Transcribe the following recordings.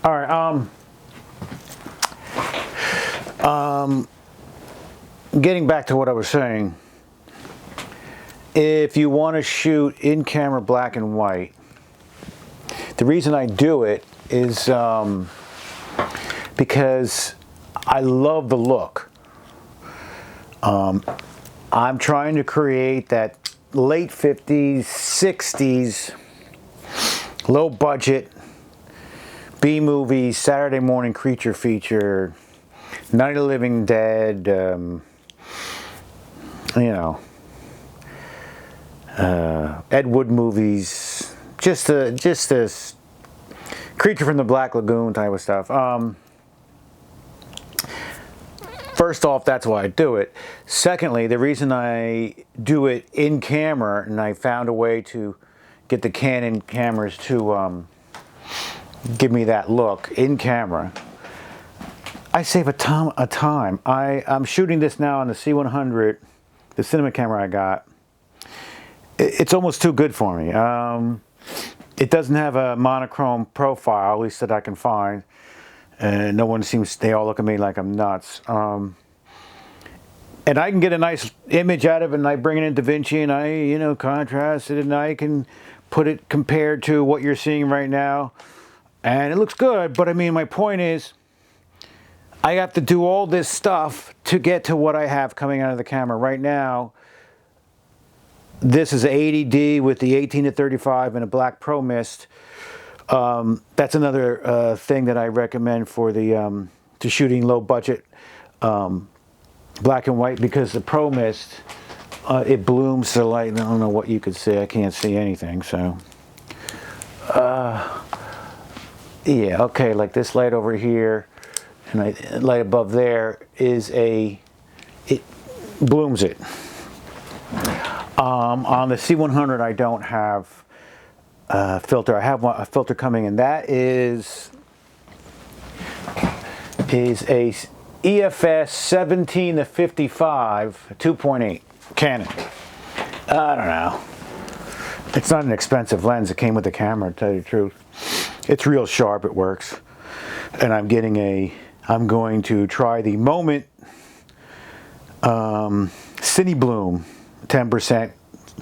All right. Getting back to what I was saying. If you want to shoot in camera black and white, the reason I do it is because I love the look. I'm trying to create that late 50s, 60s, low budget B-movie, Saturday morning creature feature, Night of the Living Dead, Ed Wood movies, just this Creature from the Black Lagoon type of stuff. First off, that's why I do it. Secondly, the reason I do it in camera, and I found a way to get the Canon cameras to give me that look in camera, I save a ton of time. I'm shooting this now on the C100, the cinema camera I got. It's almost too good for me. It doesn't have a monochrome profile, at least that I can find. And no one seems, they all look at me like I'm nuts. And I can get a nice image out of it, and I bring it in DaVinci, and I, contrast it, and I can put it compared to what you're seeing right now. And it looks good, but I mean, my point is, I have to do all this stuff to get to what I have coming out of the camera right now. This is 80D with the 18-35 and a black Pro Mist. That's another thing that I recommend for the to shooting low budget black and white, because the Pro Mist it blooms the light. I don't know what you could see. I can't see anything. So yeah, okay, like this light over here and light above there is it blooms it. On the C100 I don't have a filter. I have a filter coming in. That is a EFS 17-55 2.8 Canon. I don't know. It's not an expensive lens. It came with the camera, to tell you the truth. It's real sharp. It works. And I'm going to try the Moment Cine Bloom 10%.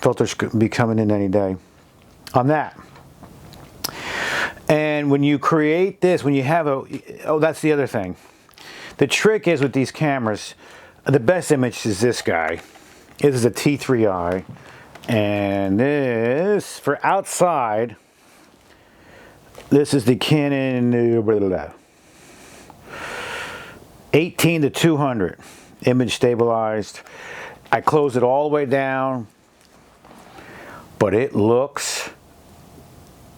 Filters could be coming in any day on that. And when you create this, when you have that's the other thing. The trick is with these cameras, the best image is this guy. This is a T3i. And this, for outside, this is the Canon 18-200, image stabilized. I close it all the way down, but it looks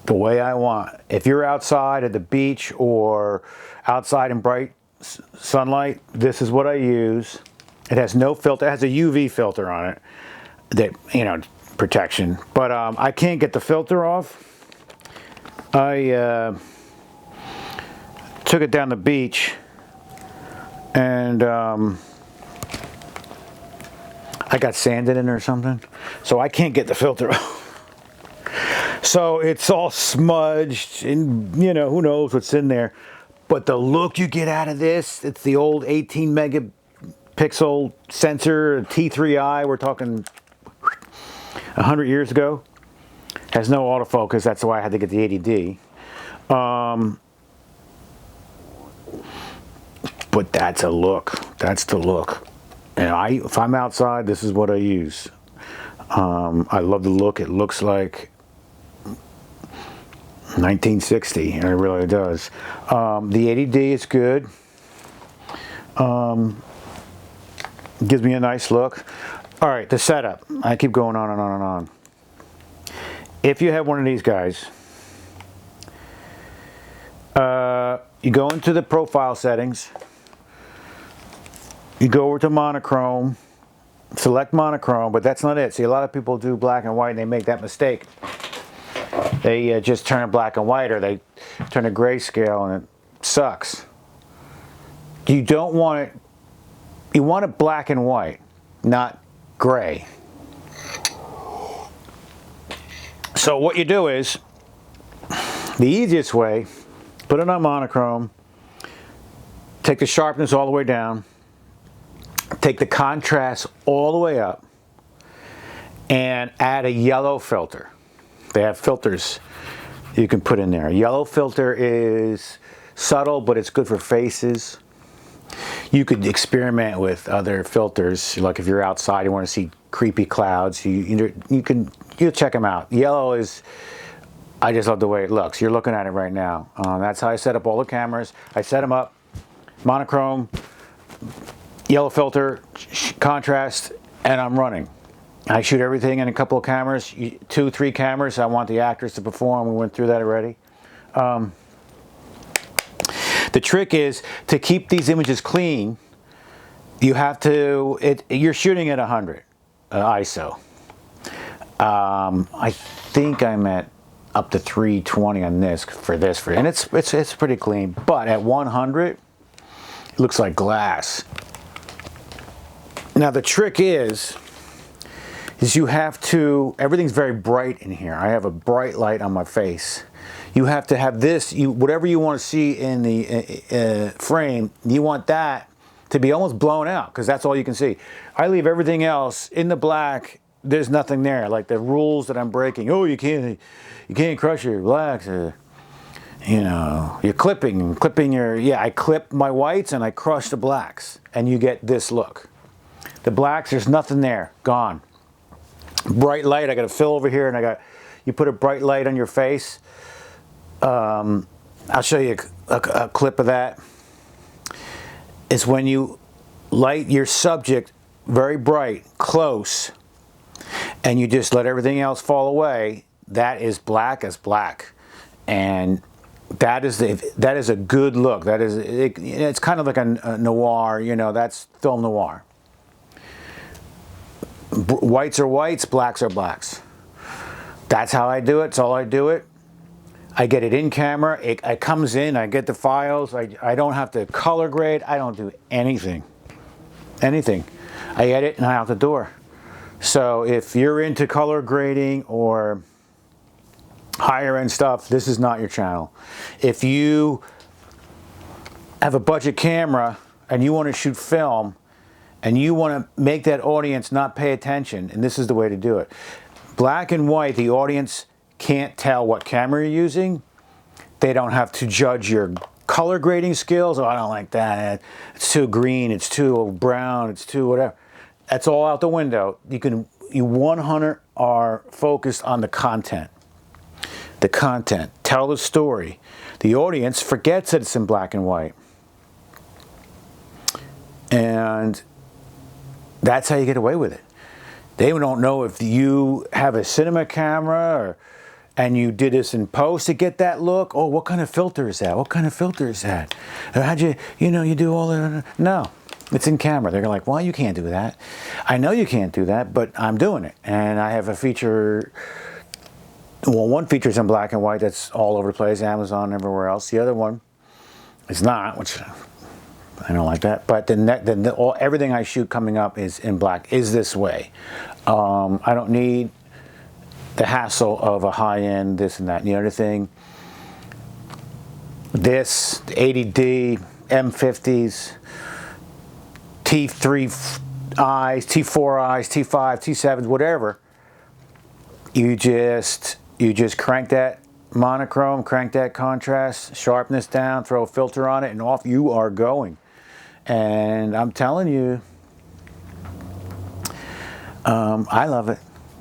the way I want. If you're outside at the beach or outside in bright sunlight, this is what I use. It has no filter. It has a UV filter on it that, protection. But I can't get the filter off. I took it down the beach and I got sand in it or something, so I can't get the filter off. So it's all smudged, and who knows what's in there. But the look you get out of this, it's the old 18 megapixel sensor, T3i, we're talking 100 years ago. Has no autofocus, that's why I had to get the 80D. But that's a look. That's the look. And if I'm outside, this is what I use. I love the look. It looks like 1960, and it really does. The 80D is good. Gives me a nice look. All right, the setup. I keep going on and on and on. If you have one of these guys, you go into the profile settings. You go over to monochrome, select monochrome, but that's not it. See, a lot of people do black and white and they make that mistake. They just turn it black and white, or they turn it grayscale, and it sucks. You don't want it, you want it black and white, not gray. So what you do is, the easiest way put it on monochrome, take the sharpness all the way down, take the contrast all the way up, and add a yellow filter. They have filters you can put in there. A yellow filter is subtle, but it's good for faces. You could experiment with other filters, like if you're outside, you want to see creepy clouds, you check them out. Yellow is, I just love the way it looks. You're looking at it right now. That's how I set up all the cameras. I set them up, monochrome, yellow filter, contrast, and I'm running. I shoot everything in a couple of cameras, 2, 3 cameras. I want the actors to perform. We went through that already. The trick is to keep these images clean. You have to, you're shooting at 100 ISO. I think I'm at up to 320 on this, and it's pretty clean. But at 100, it looks like glass. Now the trick is you have to, everything's very bright in here. I have a bright light on my face. You have to have this, whatever you want to see in the frame, you want that to be almost blown out, because that's all you can see. I leave everything else in the black. There's nothing there, like the rules that I'm breaking. Oh, you can't crush your blacks. You know, you're clipping your, yeah, I clip my whites and I crush the blacks, and you get this look. The blacks, there's nothing there, gone. Bright light, I got to fill over here, and you put a bright light on your face. I'll show you a clip of that. It's when you light your subject very bright, close, and you just let everything else fall away. That is black as black, and that is a good look. That is, it's kind of like a noir. You know, that's film noir. Whites are whites, blacks are blacks. That's how I do it. That's all I do it. I get it in camera. It comes in. I get the files. I don't have to color grade. I don't do anything. Anything. I edit and I'm out the door. So if you're into color grading or higher end stuff, this is not your channel. If you have a budget camera and you want to shoot film and you want to make that audience not pay attention, and this is the way to do it. Black and white, the audience can't tell what camera you're using. They don't have to judge your color grading skills. Oh, I don't like that. It's too green, it's too brown, it's too whatever. That's all out the window. You 100 are focused on the content. The content. Tell the story. The audience forgets that it's in black and white. And that's how you get away with it. They don't know if you have a cinema camera and you did this in post to get that look. Oh, what kind of filter is that? What kind of filter is that? How'd you do all that? No, it's in camera. They're like, well, you can't do that. I know you can't do that, but I'm doing it. And I have a feature, well, one feature's in black and white that's all over the place, Amazon, everywhere else. The other one is not, which I don't like that. But everything I shoot coming up is in black, is this way. I don't need the hassle of a high-end this and that. And the other thing, this, the 80D, M50s, T3 eyes, T4 eyes, T5, T7s, whatever, you just crank that monochrome, crank that contrast, sharpness down, throw a filter on it, and off you are going. And I'm telling you, I love it.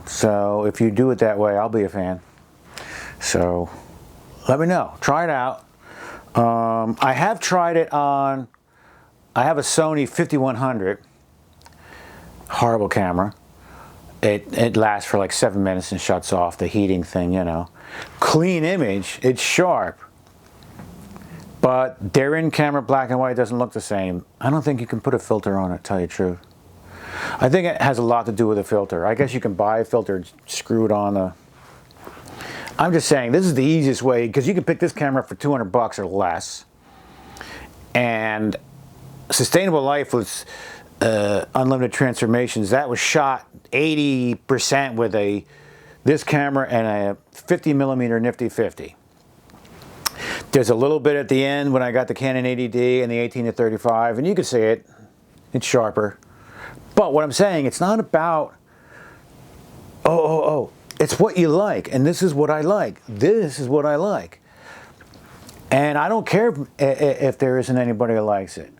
So if you do it that way, I'll be a fan. So let me know. Try it out. I have tried it on, I have a Sony 5100. Horrible camera. It lasts for like 7 minutes and shuts off, the heating thing, you know. Clean image, it's sharp. But their in-camera black and white doesn't look the same. I don't think you can put a filter on it, to tell you the truth. I think it has a lot to do with the filter. I guess you can buy a filter and screw it on. I'm just saying, this is the easiest way, because you can pick this camera up for 200 bucks or less. And Sustainable Life was Unlimited Transformations. That was shot 80% with this camera and a 50mm Nifty 50. There's a little bit at the end when I got the Canon 80D and the 18-35, and you can see it. It's sharper. But what I'm saying, it's not about, oh. It's what you like, and this is what I like. This is what I like. And I don't care if there isn't anybody who likes it.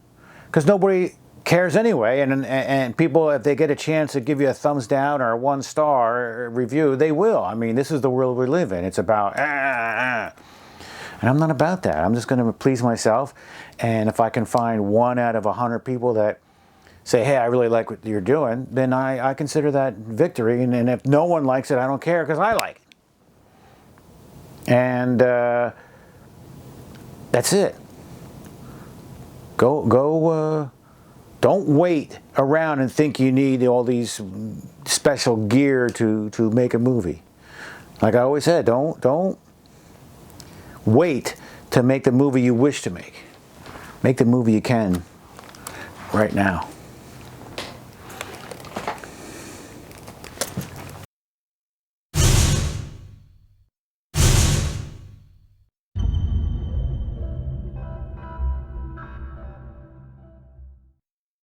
Because nobody cares anyway, and people, if they get a chance to give you a thumbs down or a 1-star review, they will. I mean, this is the world we live in. It's about, And I'm not about that. I'm just going to please myself, and if I can find 1 out of 100 people that say, hey, I really like what you're doing, then I consider that victory. And if no one likes it, I don't care, because I like it. And that's it. Go. Don't wait around and think you need all these special gear to make a movie. Like I always said, don't wait to make the movie you wish to make. Make the movie you can right now.